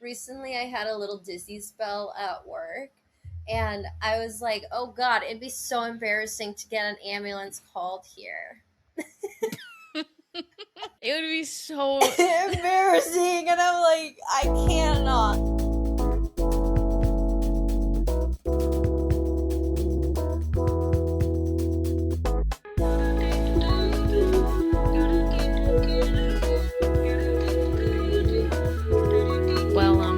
recently I had a little dizzy spell at work, and I was like, oh God, it'd be so embarrassing to get an ambulance called here. It would be so Embarrassing. And I'm like, I cannot. well.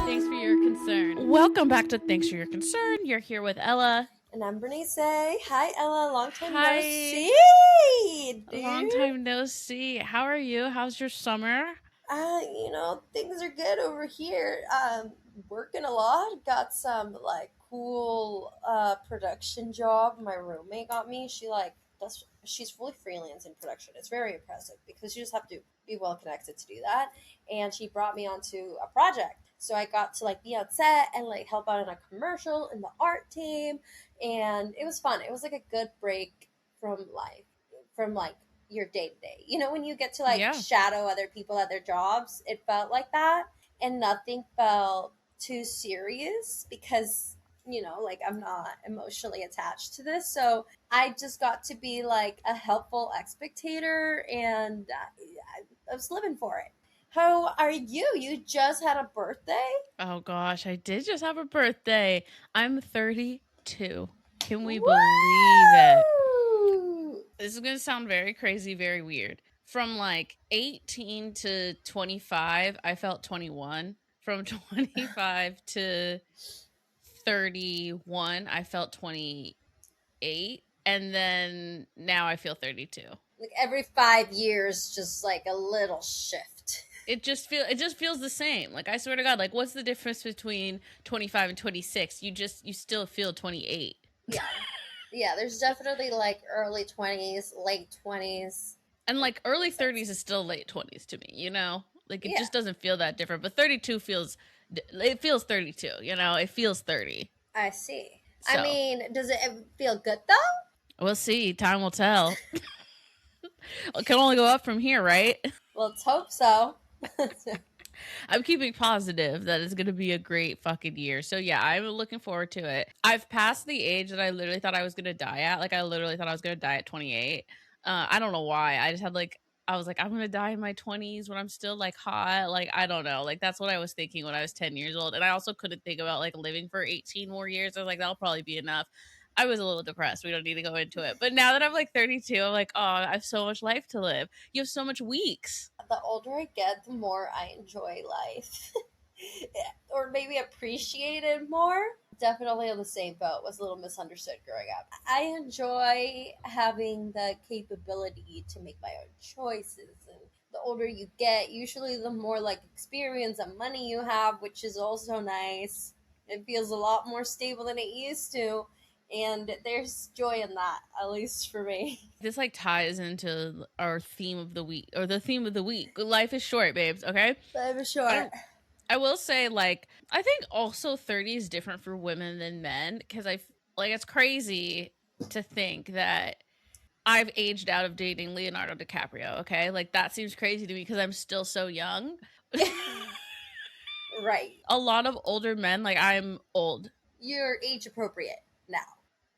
Thanks for your concern. Welcome back to Thanks for Your Concern. You're here with Ella. And I'm Berenice. Hi, Ella. Long time no Hi. see, dude. Long time no see. How are you? How's your summer? Things are good over here. Working a lot. Got some like cool production job. My roommate got me. She's fully freelance in production. It's very impressive because you just have to be well connected to do that. And she brought me onto a project. So I got to like be on set and like help out in a commercial in the art team, and it was fun. It was like a good break from life, from like your day to day. When you get to like Yeah. shadow other people at their jobs, it felt like that, and nothing felt too serious because like I'm not emotionally attached to this. So I just got to be like a helpful spectator, and I was living for it. How are you? You just had a birthday? Oh gosh, I did just have a birthday. I'm 32. Can we believe it? Woo! This is going to sound very crazy, very weird. From like 18 to 25, I felt 21. From 25 to 31, I felt 28. And then now I feel 32. Like every 5 years, just like a little shift. It just feels the same. Like I swear to God, like what's the difference between 25 and 26? You still feel 28. Yeah, there's definitely like early 20s, late 20s. And like early 30s is still late 20s to me, Like it Yeah. just doesn't feel that different. But 32 feels 32, It feels 30. I see. So, I mean, does it feel good though? we'll see. Time will tell. It can only go up from here, right? Let's hope so. I'm keeping positive that it's going to be a great fucking year. So yeah, I'm looking forward to it. I've passed the age that I literally thought I was going to die at. Like I literally thought I was going to die at 28. I don't know why. I just had like I was like I'm going to die in my 20s when I'm still like hot. Like I don't know. Like that's what I was thinking when I was 10 years old. And I also couldn't think about like living for 18 more years. I was like that'll probably be enough. I was a little depressed. We don't need to go into it. But now that I'm like 32, I'm like, oh, I have so much life to live. You have so much weeks. The older I get, the more I enjoy life. Or maybe appreciate it more. Definitely on the same boat. Was a little misunderstood growing up. I enjoy having the capability to make my own choices, and the older you get, usually the more like experience and money you have, which is also nice. It feels a lot more stable than it used to, and there's joy in that, at least for me. This like ties into our theme of the week or the theme of the week. Life is short, babes. Okay. For sure. I will say, like, I think also 30 is different for women than men because like it's crazy to think that I've aged out of dating Leonardo DiCaprio. Okay, like that seems crazy to me because I'm still so young. Right. A lot of older men, like I'm old. You're age appropriate now.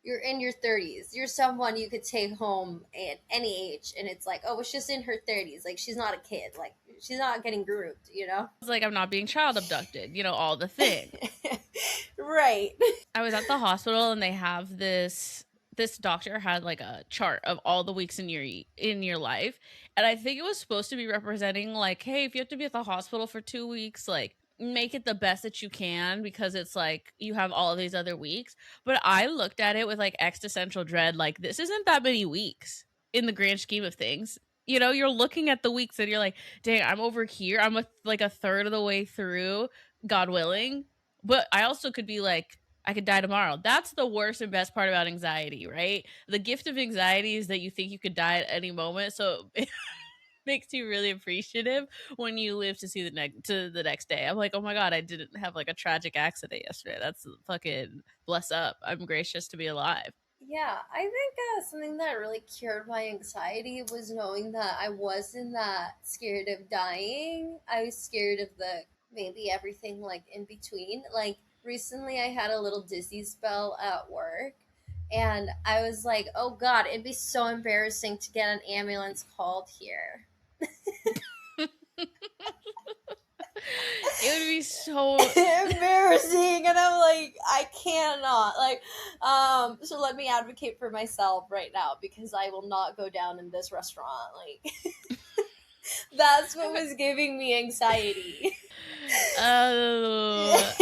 You're in your 30s. You're someone you could take home at any age, and it's like, oh, it's just in her 30s. Like, she's not a kid. Like, she's not getting groomed. It's like I'm not being child abducted, all the things. Right. I was at the hospital and they have this doctor had like a chart of all the weeks in your life, and I think it was supposed to be representing like, hey, if you have to be at the hospital for 2 weeks, like make it the best that you can because it's like you have all of these other weeks. But I looked at it with like existential dread, like this isn't that many weeks in the grand scheme of things. You're looking at the weeks and you're like, dang, I'm over here, I'm like a third of the way through, God willing. But I also could be like, I could die tomorrow. That's the worst and best part about anxiety, right? The gift of anxiety is that you think you could die at any moment. So it makes you really appreciative when you live to see the next day. I'm like, oh my God, I didn't have like a tragic accident yesterday. That's fucking bless up. I'm gracious to be alive. Yeah, I think something that really cured my anxiety was knowing that I wasn't that scared of dying. I was scared of the maybe everything like in between. Like recently I had a little dizzy spell at work, and I was like, "Oh god, it'd be so embarrassing to get an ambulance called here." It would be so Embarrassing, and I'm like, I cannot, like, so let me advocate for myself right now, because I will not go down in this restaurant, like, that's what was giving me anxiety. Oh,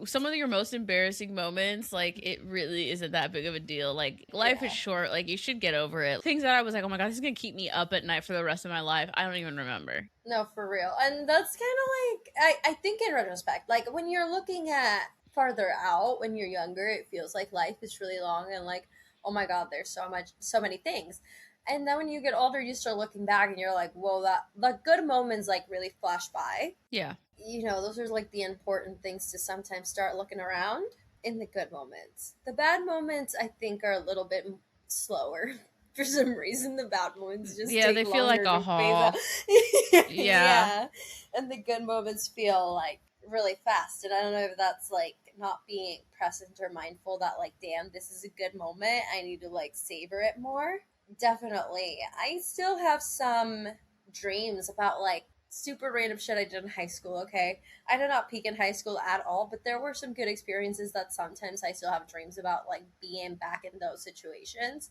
some of your most embarrassing moments, like, it really isn't that big of a deal. Like, life is Yeah. short. Like, you should get over it. Things that I was like, oh my God, this is going to keep me up at night for the rest of my life. I don't even remember. No, for real. And that's kind of like, I think in retrospect, like when you're looking at farther out when you're younger, it feels like life is really long and like, oh my God, there's so many things. And then when you get older, you start looking back and you're like, whoa, that the good moments like really flash by. Yeah. You know, those are like the important things to sometimes start looking around in the good moments. The bad moments, I think, are a little bit slower. For some reason, the bad moments just Yeah, take they feel like longer a to phase out. haul. Yeah. Yeah. And the good moments feel like really fast. And I don't know if that's like not being present or mindful that, like, damn, this is a good moment. I need to like savor it more. Definitely. I still have some dreams about like super random shit I did in high school, okay? I did not peak in high school at all, but there were some good experiences that sometimes I still have dreams about, like being back in those situations.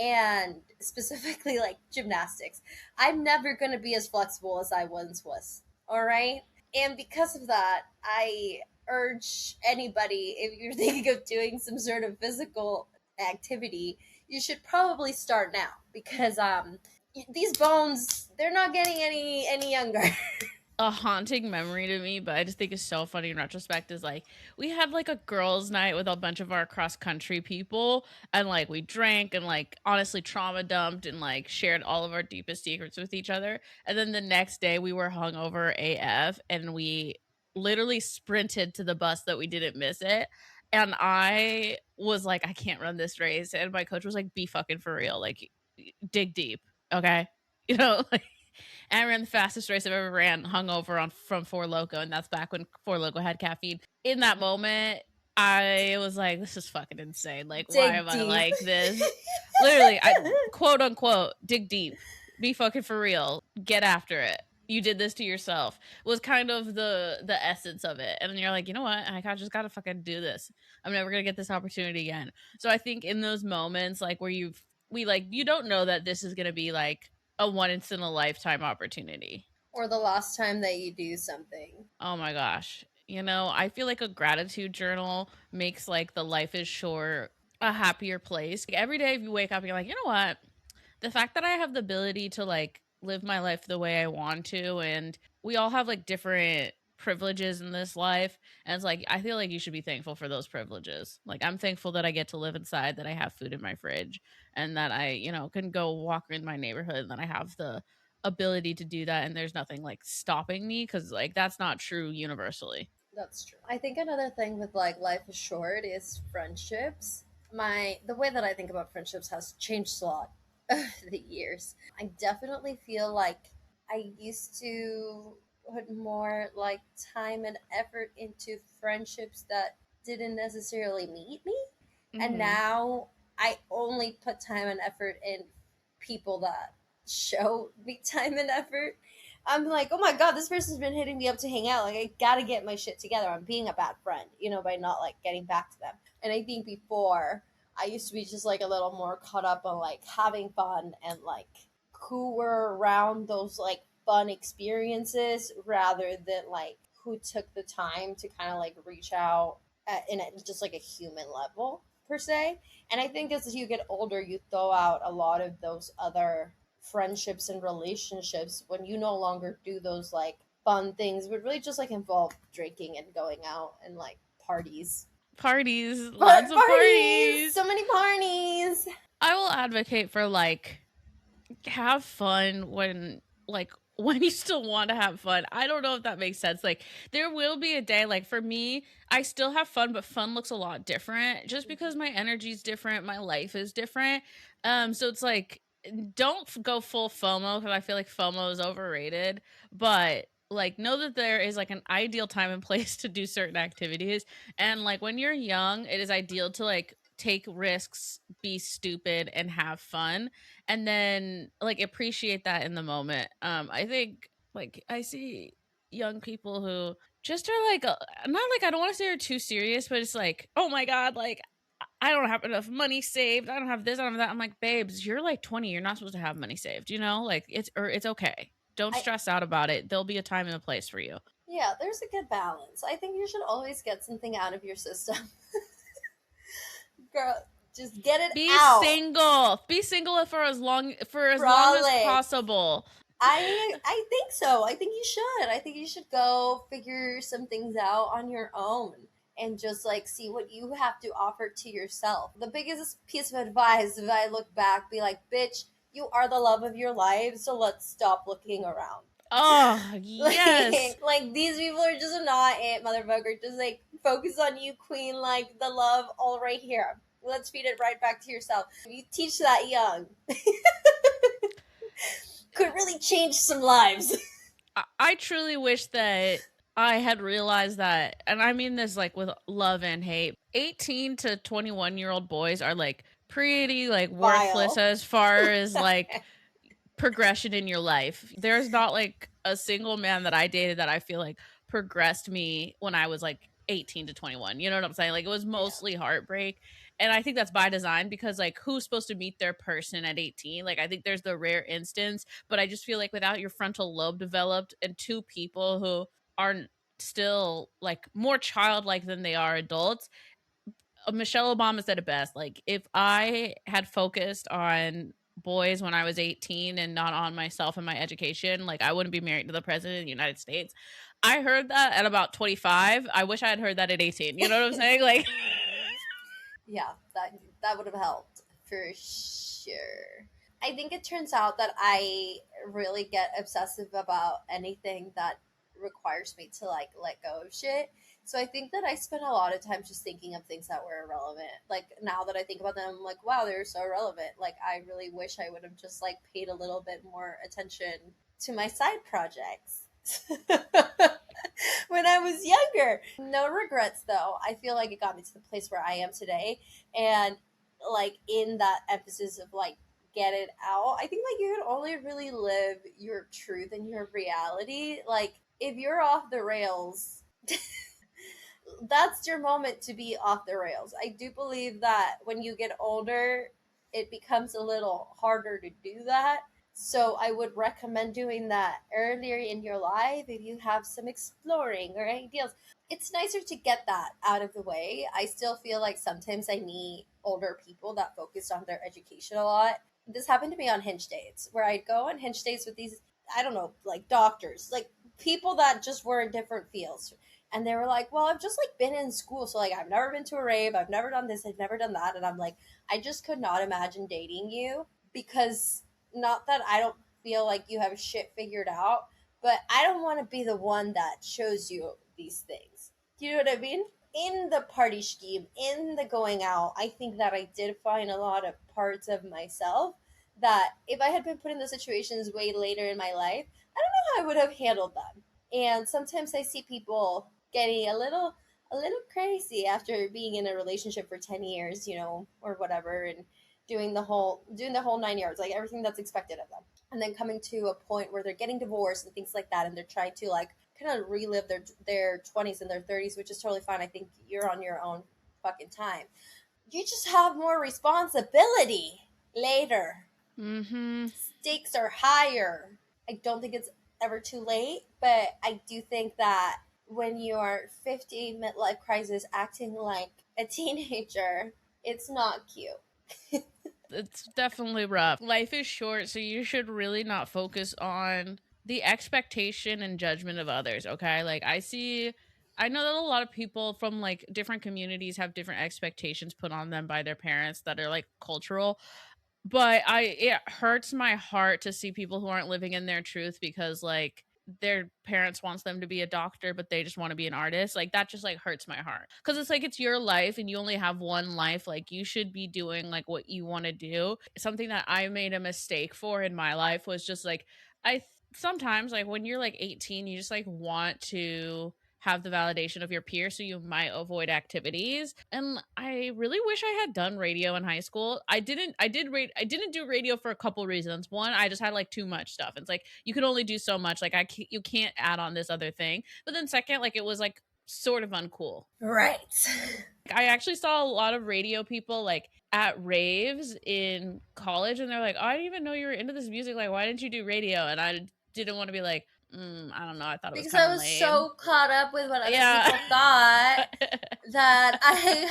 And specifically like gymnastics. I'm never going to be as flexible as I once was, all right? And because of that, I urge anybody, if you're thinking of doing some sort of physical activity, you should probably start now, because these bones, they're not getting any younger. A haunting memory to me, but I just think it's so funny in retrospect is like we had like a girls' night with a bunch of our cross country people, and like we drank and like honestly trauma dumped and like shared all of our deepest secrets with each other. And then the next day we were hungover AF and we literally sprinted to the bus that we didn't miss it. And I was like, I can't run this race. And my coach was like, be fucking for real. Like, dig deep. Okay. You know, like and I ran the fastest race I've ever ran hungover on from Four Loco, and that's back when Four Loco had caffeine. In that moment, I was like, "This is fucking insane! Like, why Dig am I deep. like this?" Literally, I quote unquote dig deep, be fucking for real, get after it. You did this to yourself. Was kind of the essence of it, and then you're like, you know what? Just gotta fucking do this. I'm never gonna get this opportunity again. So I think in those moments, like where we like you don't know that this is gonna be like a once in a lifetime opportunity. Or the last time that you do something. Oh my gosh. You know, I feel like a gratitude journal makes like the life is short a happier place. Like, every day if you wake up, you're like, you know what? The fact that I have the ability to like live my life the way I want to, and we all have like different privileges in this life. And it's like, I feel like you should be thankful for those privileges. Like, I'm thankful that I get to live inside, that I have food in my fridge, and that I, can go walk in my neighborhood, and that I have the ability to do that. And there's nothing like stopping me because like that's not true universally. That's true. I think another thing with like life is short is friendships. The way that I think about friendships has changed a lot over the years. I definitely feel like I used to put more like time and effort into friendships that didn't necessarily meet me. And Hmm. now I only put time and effort in people that show me time and effort. I'm like, oh my god, this person's been hitting me up to hang out. Like, I gotta get my shit together. I'm being a bad friend, by not like getting back to them. And I think before, I used to be just like a little more caught up on like having fun and like who were around those like fun experiences rather than like who took the time to kind of like reach out just like a human level per se. And I think as you get older, you throw out a lot of those other friendships and relationships when you no longer do those like fun things, but really just like involve drinking and going out and like parties. Parties, lots of Parties! parties. So many parties! I will advocate for like have fun when when you still want to have fun. I don't know if that makes sense. Like there will be a day like for me, I still have fun, but fun looks a lot different just because my energy is different, my life is different. So it's like don't go full FOMO because I feel like FOMO is overrated, but like know that there is like an ideal time and place to do certain activities, and like when you're young it is ideal to like take risks, be stupid and have fun, and then like appreciate that in the moment. I think like I see young people who just are like not like, I don't want to say they're too serious, but it's like, oh my god, like I don't have enough money saved, I don't have this, I don't have that. I'm like, babes, you're like 20, you're not supposed to have money saved, you know, like it's okay, don't I stress out about it. There'll be a time and a place for you. Yeah, there's a good balance. I think you should always get something out of your system. Girl, just get it Be out. single. Be single for as long as Frolic. possible. I think so. I think you should. I think you should go figure some things out on your own and just like see what you have to offer to yourself. The biggest piece of advice, if I look back, be like, bitch, you are the love of your life, so let's stop looking around. Oh, yes. Like these people are just not it, motherfucker. Just like focus on you, queen. Like the love all right here. Let's feed it right back to yourself. If you teach that young, could really change some lives. I truly wish that I had realized that, and I mean this like with love and hate. 18 to 21-year-old boys are like pretty like worthless Vile. as far as like progression in your life. There's not like a single man that I dated that I feel like progressed me when I was like 18 to 21. You know what I'm saying? Like it was Yeah. mostly heartbreak. And I think that's by design because like who's supposed to meet their person at 18? Like I think there's the rare instance, but I just feel like without your frontal lobe developed and two people who are still like more childlike than they are adults, Michelle Obama said it best. Like, if I had focused on boys when I was 18 and not on myself and my education, like, I wouldn't be married to the president of the United States. I heard that at about 25. I wish I had heard that at 18. You know what I'm saying? Like, Yeah, that would have helped for sure. I think it turns out that I really get obsessive about anything that requires me to like let go of shit. So I think that I spent a lot of time just thinking of things that were irrelevant. Like now that I think about them, I'm like, wow, they're so irrelevant. Like I really wish I would have just like paid a little bit more attention to my side projects. When I was younger. No regrets though. I feel like it got me to the place where I am today. And like in that emphasis of like get it out, I think like you can only really live your truth and your reality. Like if you're off the rails, that's your moment to be off the rails. I do believe that when you get older, it becomes a little harder to do that. So I would recommend doing that earlier in your life if you have some exploring or ideals. It's nicer to get that out of the way. I still feel like sometimes I need older people that focus on their education a lot. This happened to me on Hinge dates, where I'd go on Hinge dates with these, I don't know, like doctors, like people that just were in different fields, and they were like, well, I've just like been in school, so like I've never been to a rave, I've never done this, I've never done that. And I'm like, I just could not imagine dating you, because not that I don't feel like you have shit figured out, but I don't want to be the one that shows you these things. Do you know what I mean? In the party scheme, in the going out, I think that I did find a lot of parts of myself that if I had been put in those situations way later in my life, I don't know how I would have handled them. And sometimes I see people getting a little crazy after being in a relationship for 10 years, or whatever, and doing the whole 9 yards, like everything that's expected of them. And then coming to a point where they're getting divorced and things like that, and they're trying to like kind of relive their 20s and their 30s, which is totally fine. I think you're on your own fucking time. You just have more responsibility later. mm-hmm. Stakes are higher. I don't think it's ever too late, but I do think that when you are 50, midlife crisis, acting like a teenager, it's not cute. It's definitely rough. Life is short, so you should really not focus on the expectation and judgment of others, okay? Like I know that a lot of people from like different communities have different expectations put on them by their parents that are like cultural. But it hurts my heart to see people who aren't living in their truth because like their parents wants them to be a doctor but they just want to be an artist. Like that just like hurts my heart. Cuz it's like it's your life and you only have one life. Like you should be doing like what you want to do. Something that I made a mistake for in my life was just like I sometimes like when you're like 18, you just like want to have the validation of your peers, so you might avoid activities. And I really wish I had done radio in high school. I didn't do radio for a couple reasons. One, I just had like too much stuff. It's like you could only do so much. Like you can't add on this other thing. But then second, like it was like sort of uncool. Right. I actually saw a lot of radio people like at raves in college, and they're like, "Oh, I didn't even know you were into this music. Like, why didn't you do radio?" And I didn't want to be like, I don't know. I thought it was Because kind I of was lame. so caught up with what other Yeah. people thought that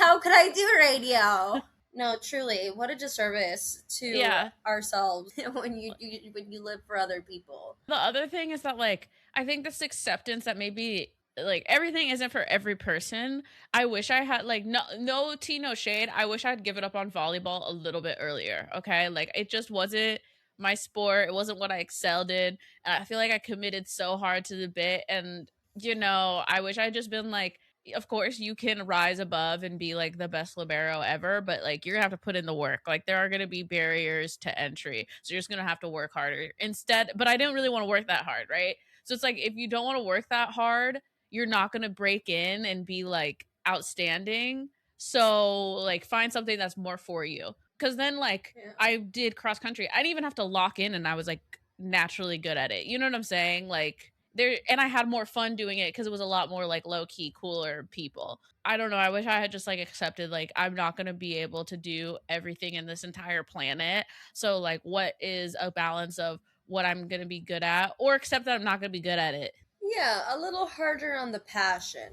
how could I do radio? No, truly, what a disservice to Yeah. ourselves when you live for other people. The other thing is that like I think this acceptance that maybe like everything isn't for every person. I wish I had like no tea, no shade. I wish I'd given up on volleyball a little bit earlier. Okay. Like it just wasn't my sport. It wasn't what I excelled in. And I feel like I committed so hard to the bit. And I wish I'd just been like, of course you can rise above and be like the best libero ever, but like you're gonna have to put in the work. Like there are gonna be barriers to entry, so you're just gonna have to work harder instead. But I didn't really want to work that hard, right? So it's like if you don't want to work that hard, you're not gonna break in and be like outstanding. So like find something that's more for you. Cause then like Yeah. I did cross country. I didn't even have to lock in, and I was like naturally good at it. You know what I'm saying? Like there, and I had more fun doing it because it was a lot more like low key, cooler people. I don't know. I wish I had just like accepted like I'm not gonna be able to do everything in this entire planet. So like, what is a balance of what I'm gonna be good at, or accept that I'm not gonna be good at it? Yeah, a little harder on the passion.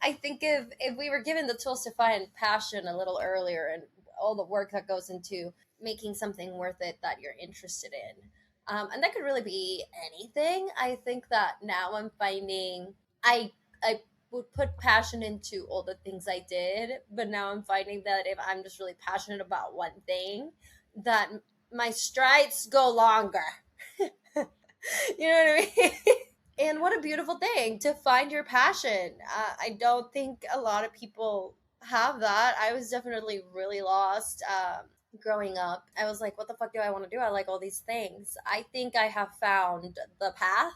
I think if we were given the tools to find passion a little earlier and all the work that goes into making something worth it that you're interested in, and that could really be anything. I think that now I'm finding I would put passion into all the things I did, but now I'm finding that if I'm just really passionate about one thing, that my strides go longer. You know what I mean? And what a beautiful thing to find your passion. I don't think a lot of people have that. I was definitely really lost growing up. I was like, what the fuck do I want to do? I like all these things. I think I have found the path,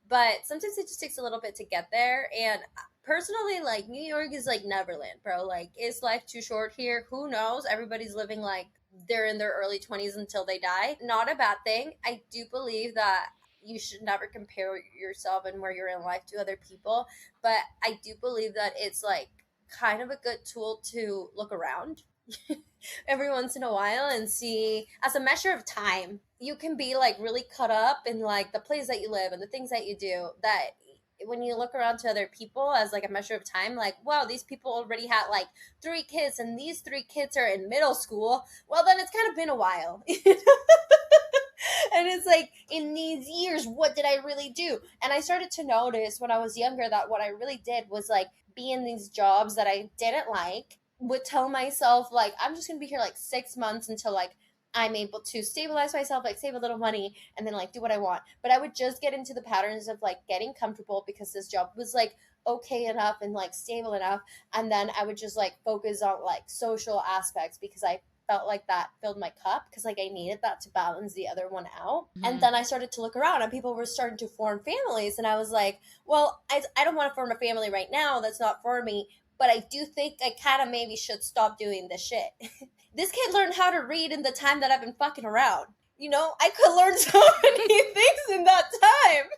but sometimes it just takes a little bit to get there. And personally, like, New York is like Neverland, bro. Like, is life too short here? Who knows? Everybody's living like they're in their early 20s until they die. Not a bad thing. I do believe that you should never compare yourself and where you're in life to other people, but I do believe that it's like kind of a good tool to look around every once in a while and see as a measure of time. You can be like really caught up in like the place that you live and the things that you do, that when you look around to other people as like a measure of time, like, wow, these people already had like 3 kids and these 3 kids are in middle school. Well, then it's kind of been a while. And it's like, in these years, what did I really do? And I started to notice when I was younger that what I really did was like be in these jobs that I didn't like, would tell myself like I'm just gonna be here like 6 months until like I'm able to stabilize myself, like save a little money, and then like do what I want. But I would just get into the patterns of like getting comfortable because this job was like okay enough and like stable enough. And then I would just like focus on like social aspects because I felt like that filled my cup, because like I needed that to balance the other one out. And Mhm. then I started to look around and people were starting to form families. And I was like, well, I don't want to form a family right now. That's not for me. But I do think I kind of maybe should stop doing this shit. This kid learned how to read in the time that I've been fucking around. You know, I could learn so many things in that time.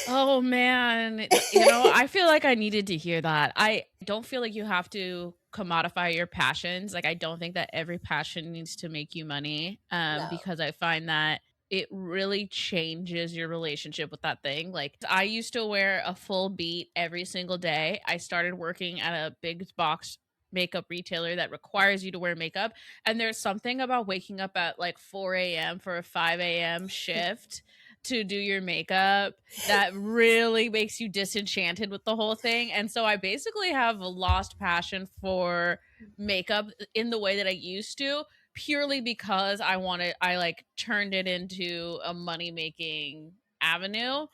Oh man, I feel like I needed to hear that. I don't feel like you have to commodify your passions. Like I don't think that every passion needs to make you money. No. Because I find that it really changes your relationship with that thing. Like I used to wear a full beat every single day. I started working at a big box makeup retailer that requires you to wear makeup. And there's something about waking up at like 4 a.m. for a 5 a.m. shift to do your makeup that really makes you disenchanted with the whole thing. And so I basically have a lost passion for makeup in the way that I used to, purely because I like turned it into a money making avenue.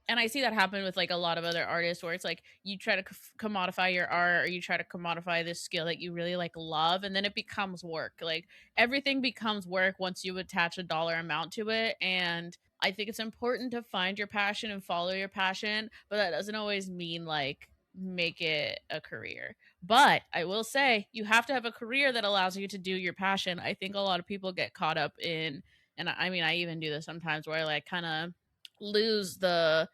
And I see that happen with like a lot of other artists where it's like you try to commodify your art, or you try to commodify this skill that you really like love, and then it becomes work. Like everything becomes work once you attach a dollar amount to it. And I think it's important to find your passion and follow your passion, but that doesn't always mean like make it a career. But I will say you have to have a career that allows you to do your passion. I think a lot of people get caught up in, and I mean, I even do this sometimes where I like kind of lose the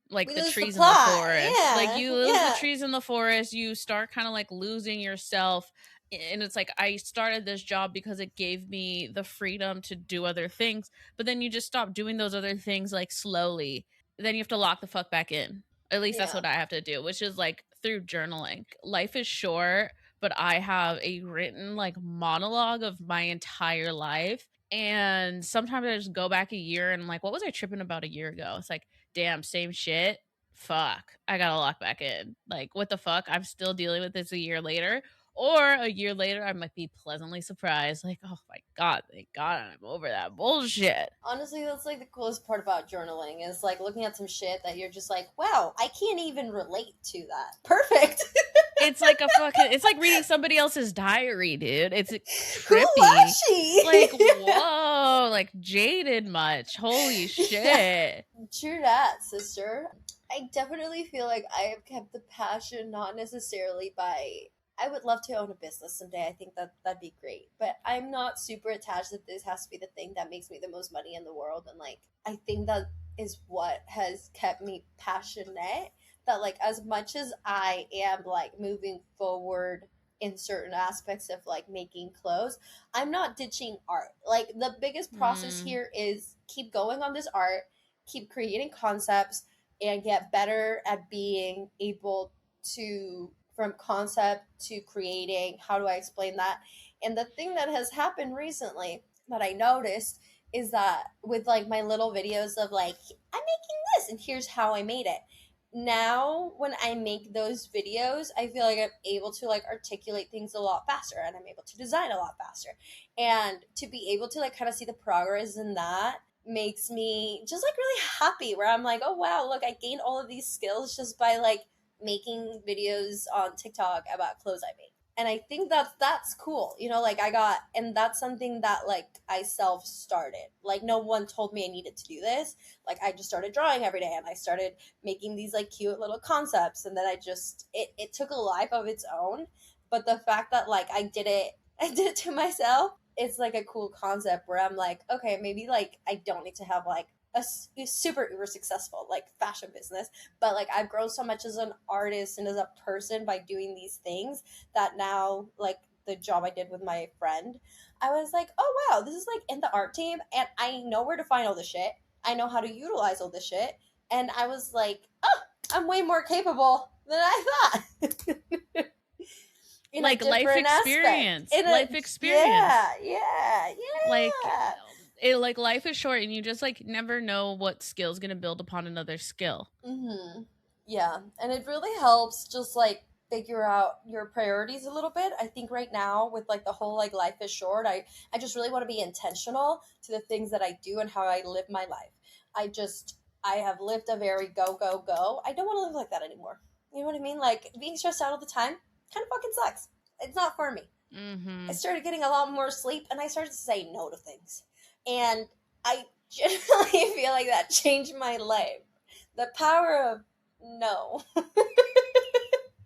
We like the lose the trees in the plot. forest. Like Yeah, you lose the yeah, trees in the forest, you start kind of like losing yourself. And it's like I started this job because it gave me the freedom to do other things, but then you just stop doing those other things like slowly. Then you have to lock the fuck back in. At least that's yeah. what I have to do, which is like through journaling. Life is short, but I have a written like monologue of my entire life. And sometimes I just go back a year and I'm like, what was I tripping about a year ago? It's like, damn, same shit. Fuck. I gotta lock back in. Like, what the fuck? I'm still dealing with this a year later. Or a year later, I might be pleasantly surprised. Like, oh my God, thank God I'm over that bullshit. Honestly, that's like the coolest part about journaling is like looking at some shit that you're just like, wow, I can't even relate to that. Perfect. It's like a fucking, it's like reading somebody else's diary, dude. It's Who trippy. was she? Like, whoa, like jaded much. Holy Yeah, shit. true that, sister. I definitely feel like I have kept the passion not necessarily by. I would love to own a business someday. I think that that'd be great. But I'm not super attached that this has to be the thing that makes me the most money in the world. And like, I think that is what has kept me passionate. That like, as much as I am like moving forward in certain aspects of like making clothes, I'm not ditching art. Like, the biggest process Mm, here is keep going on this art, keep creating concepts, and get better at being able to, from concept to creating, how do I explain that? And the thing that has happened recently that I noticed is that with like my little videos of like, I'm making this and here's how I made it, now when I make those videos, I feel like I'm able to like articulate things a lot faster and I'm able to design a lot faster. And to be able to like kind of see the progress in that makes me just like really happy, where I'm like, oh wow, look, I gained all of these skills just by like making videos on TikTok about clothes I made. And I think that's cool. You know, like I got, and that's something that like I self started. Like no one told me I needed to do this. Like I just started drawing every day and I started making these like cute little concepts, and then I just, it took a life of its own. But the fact that like I did it, I did it to myself, it's like a cool concept where I'm like, okay, maybe like I don't need to have like a super uber successful like fashion business, but like I've grown so much as an artist and as a person by doing these things that now, like the job I did with my friend, I was like, oh wow, this is like in the art team and I know where to find all the shit, I know how to utilize all the shit, and I was like, oh, I'm way more capable than I thought. In a like life different aspect. experience. In a, Life experience. yeah, yeah, Like yeah. like life is short and you just like never know what skill's gonna build upon another skill. Mm-hmm. Yeah, and it really helps just like figure out your priorities a little bit. I think right now with like the whole like life is short, I just really want to be intentional to the things that I do and how I live my life. I have lived a very go go go. I don't want to live like that anymore. You know what I mean? Like being stressed out all the time kind of fucking sucks. It's not for me. I Mm-hmm. started getting a lot more sleep and I started to say no to things. And I generally feel like that changed my life. The power of no.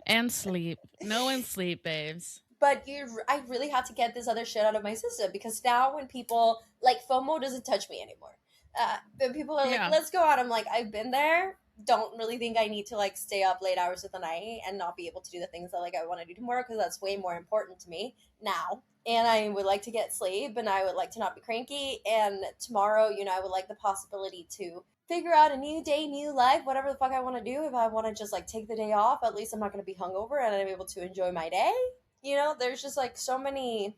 And sleep. No one sleep, babes. But I really had to get this other shit out of my system, because now when people like FOMO doesn't touch me anymore. When people are like, Yeah. let's go out, I'm like, I've been there. Don't really think I need to like stay up late hours of the night and not be able to do the things that like I want to do tomorrow, because that's way more important to me now. And I would like to get sleep and I would like to not be cranky. And tomorrow, you know, I would like the possibility to figure out a new day, new life, whatever the fuck I want to do. If I want to just like take the day off, at least I'm not going to be hungover and I'm able to enjoy my day. You know, there's just like so many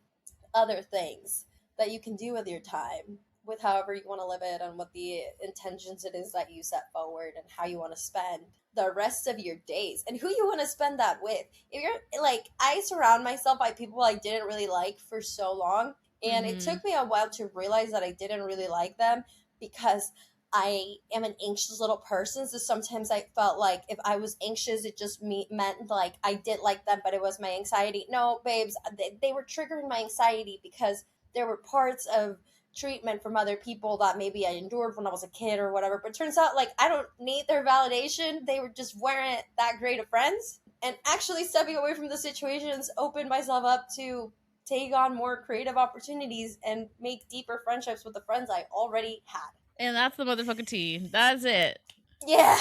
other things that you can do with your time, with however you want to live it and what the intentions it is that you set forward and how you want to spend the rest of your days and who you want to spend that with. If you're like, I surround myself by people I didn't really like for so long, and it Mm-hmm. took me a while to realize that I didn't really like them, because I am an anxious little person. So sometimes I felt like if I was anxious, it just meant like I did like them, but it was my anxiety. No, babes, they were triggering my anxiety because there were parts of treatment from other people that maybe I endured when I was a kid or whatever. But it turns out, like, I don't need their validation. They were just weren't that great of friends. And actually stepping away from the situations opened myself up to take on more creative opportunities and make deeper friendships with the friends I already had. And that's the motherfucking tea. That's it. Yeah.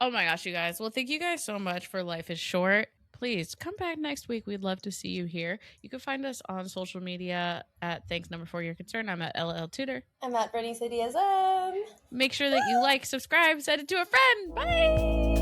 Oh my gosh, you guys. Well, thank you guys so much for Life is Short. Please come back next week. We'd love to see you here. You can find us on social media at Thanks Number For Your Concern. I'm at LL Tutor. I'm at Berenice and Ella. Make sure that you like, subscribe, send it to a friend. Bye.